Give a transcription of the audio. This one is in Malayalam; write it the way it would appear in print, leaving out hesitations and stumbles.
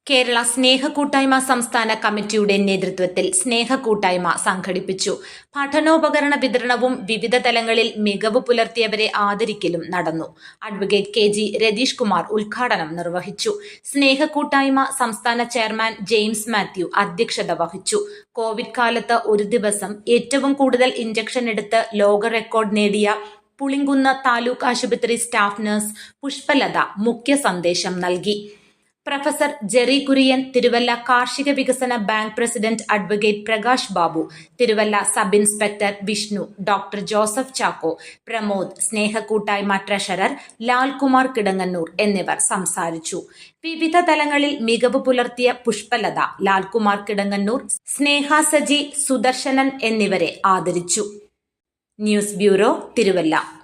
കേരള സ്നേഹക്കൂട്ടായ്മ സംസ്ഥാന കമ്മിറ്റിയുടെ നേതൃത്വത്തിൽ സ്നേഹക്കൂട്ടായ്മ സംഘടിപ്പിച്ചു. പഠനോപകരണ വിതരണവും വിവിധ തലങ്ങളിൽ മികവ് പുലർത്തിയവരെ ആദരിക്കലും നടന്നു. അഡ്വക്കേറ്റ് കെ.ജി. രതീഷ് കുമാർ ഉദ്ഘാടനം നിർവഹിച്ചു. സ്നേഹക്കൂട്ടായ്മ സംസ്ഥാന ചെയർമാൻ ജെയിംസ് മാത്യു അധ്യക്ഷത വഹിച്ചു. കോവിഡ് കാലത്ത് ഒരു ദിവസം ഏറ്റവും കൂടുതൽ ഇഞ്ചക്ഷൻ എടുത്ത് ലോക റെക്കോർഡ് നേടിയ പുളിങ്കുന്ന് താലൂക്ക് ആശുപത്രി സ്റ്റാഫ് നഴ്സ് പുഷ്പലത മുഖ്യ സന്ദേശം നൽകി. പ്രൊഫസർ ജെറി കുര്യൻ, തിരുവല്ല കാർഷിക വികസന bank president advocate Prakash Babu, Thiruvalla sub inspector Vishnu, doctor Joseph Chacko, Pramod, സ്നേഹക്കൂട്ടായ്മ ട്രഷറർ ലാൽകുമാർ കിടങ്ങന്നൂർ എന്നിവർ സംസാരിച്ചു. വിവിധ തലങ്ങളിൽ മികവ് പുലർത്തിയ പുഷ്പലത, ലാൽകുമാർ കിടങ്ങന്നൂർ, സ്നേഹ സജി, സുദർശനൻ എന്നിവരെ ആദരിച്ചു. News bureau, Thiruvalla.